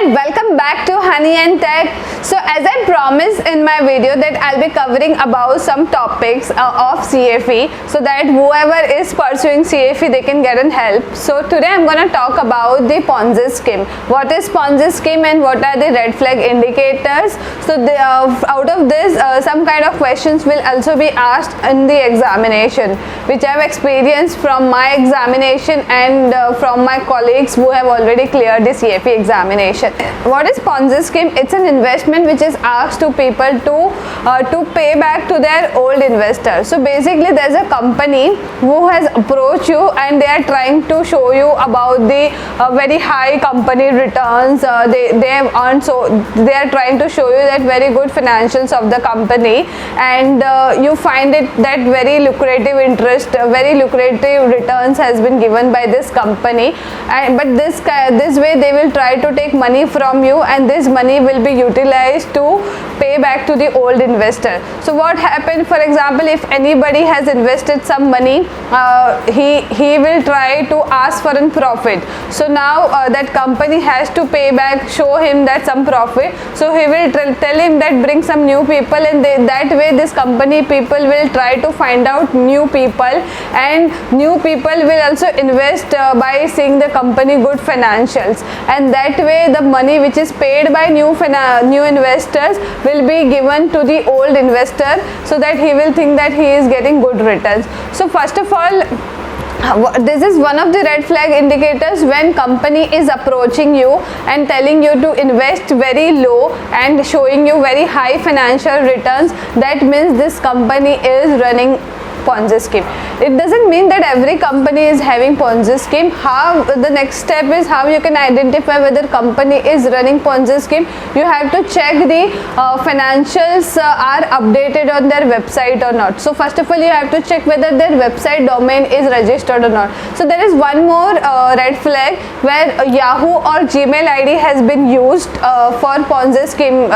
welcome back to Honey and Tech. So as I promised in my video that I'll be covering about some topics of CFE so that whoever is pursuing CFE they can get an help. So today I'm going to talk about the Ponzi scheme. What is Ponzi scheme and what are the red flag indicators? So out of this some kind of questions will also be asked in the examination, which I've experienced from my examination and from my colleagues who have already cleared the CFE examination. What is Ponzi scheme? It's an investment which is asked to people to pay back to their old investors. So basically there's a company who has approached you and they are trying to show you about the very high company returns they have earned. So they are trying to show you that very good financials of the company, and you find it that very lucrative interest, very lucrative returns has been given by this company, but this way they will try to take money from you, and this money will be utilized to pay back to the old investor. So what happened, for example, if anybody has invested some money, he will try to ask for a profit. So now that company has to pay back, show him that some profit. So he will tell him that bring some new people, and that way this company people will try to find out new people, and new people will also invest by seeing the company good financials, and that way the money which is paid by new investors will be given to the old investor, so that he will think that he is getting good returns. So first of all, this is one of the red flag indicators. When company is approaching you and telling you to invest very low and showing you very high financial returns, that means this company is running Ponzi scheme. It doesn't mean that every company is having Ponzi scheme. How the next step is how you can identify whether company is running Ponzi scheme. You have to check the financials are updated on their website or not. So first of all, you have to check whether their website domain is registered or not. So there is one more red flag where Yahoo or Gmail ID has been used for Ponzi scheme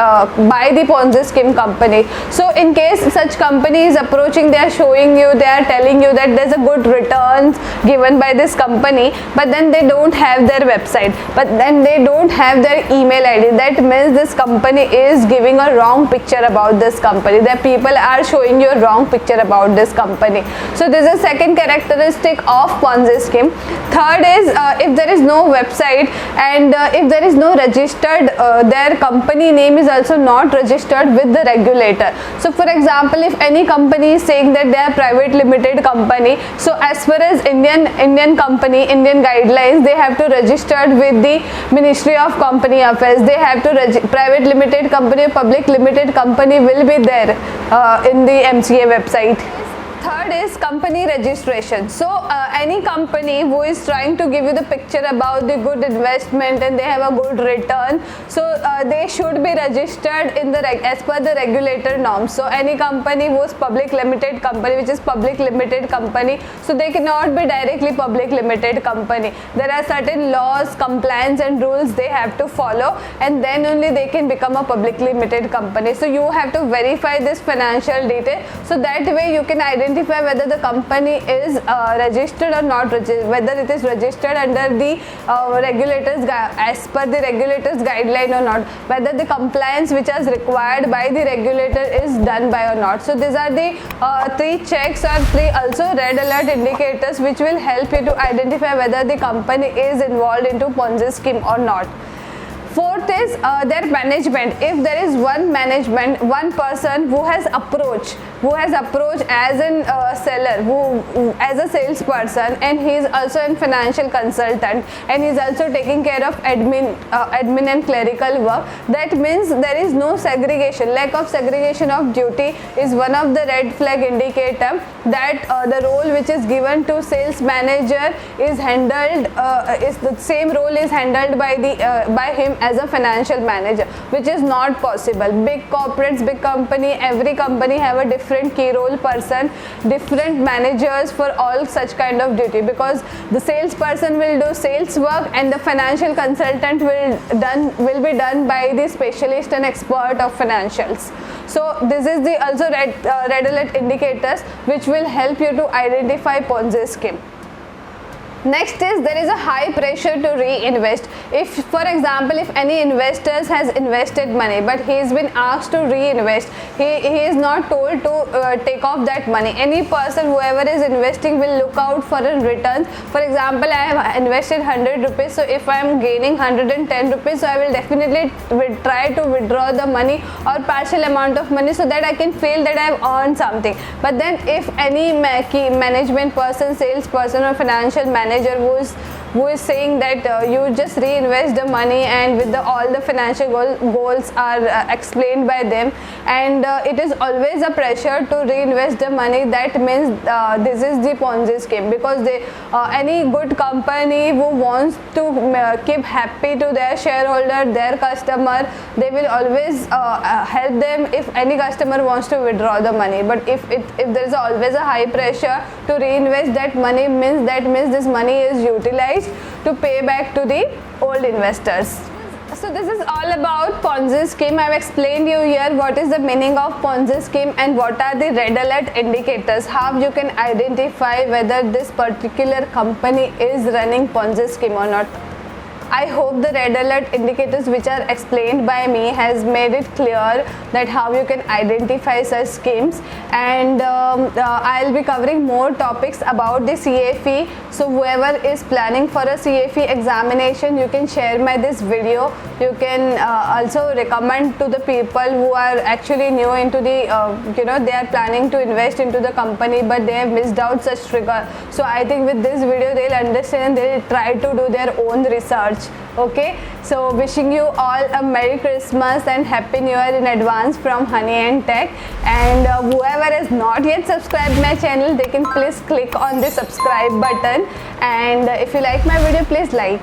by the Ponzi scheme company. So in case such company is approaching, they are showing you, they are telling you that there's a good returns given by this company, but then they don't have their website, but then they don't have their email ID. That means this company is giving a wrong picture about this company. The people are showing you a wrong picture about this company. So this is second characteristic of Ponzi scheme. Third is if there is no website and if there is no registered, their company name is also not registered with the regulator. So for example, if any company is saying that they are private limited company, so as far as Indian guidelines, they have to register with the Ministry of Company Affairs. They have to private limited company, public limited company will be there in the MCA website. Third is company registration. So any company who is trying to give you the picture about the good investment and they have a good return, so they should be registered in the as per the regulator norms. So any company who is public limited company, which is public limited company, so they cannot be directly public limited company. There are certain laws, compliance and rules they have to follow, and then only they can become a public limited company. So you have to verify this financial detail, so that way you can identify whether the company is registered or not, whether it is registered under the regulators as per the regulators guideline or not, whether the compliance which is required by the regulator is done by or not. So these are the three checks or three also red alert indicators which will help you to identify whether the company is involved into Ponzi scheme or not. Fourth is their management. If there is one person who has approached as a seller, who as a salesperson, and he is also a financial consultant, and he is also taking care of admin and clerical work, that means there is no segregation. Lack of segregation of duty is one of the red flag indicator that the role which is given to sales manager is handled is the same role is handled by him as a financial manager, which is not possible. Big corporates, big company, every company have a different key role person, different managers for all such kind of duty, because the salesperson will do sales work and the financial consultant will be done by the specialist and expert of financials. So this is the also red alert indicators which will help you to identify Ponzi scheme. Next is there is a high pressure to reinvest. If for example if any investors has invested money but he has been asked to reinvest, he is not told to take off that money. Any person whoever is investing will look out for a return. For example, I have invested 100 rupees, so if I am gaining 110 rupees, so I will definitely try to withdraw the money or partial amount of money so that I can feel that I have earned something. But then if any key management person, salesperson or financial manager who is saying that you just reinvest the money and with all the financial goals are explained by them, and it is always a pressure to reinvest the money, that means this is the Ponzi scheme. Because any good company who wants to keep happy to their shareholder, their customer, they will always help them if any customer wants to withdraw the money. But if there is always a high pressure to reinvest that money, means this money is utilized to pay back to the old investors. So this is all about Ponzi scheme. I have explained you here what is the meaning of Ponzi scheme and what are the red alert indicators, how you can identify whether this particular company is running Ponzi scheme or not. I hope the red alert indicators which are explained by me has made it clear that how you can identify such schemes, and I'll be covering more topics about the CFE. So whoever is planning for a CFE examination, you can share this video. You can also recommend to the people who are actually new into the they are planning to invest into the company but they have missed out such trigger. So I think with this video they'll understand, they'll try to do their own research. Okay, so wishing you all a Merry Christmas and Happy New Year in advance from Honey and Tech. And whoever has not yet subscribed my channel, they can please click on the subscribe button, and if you like my video, please like.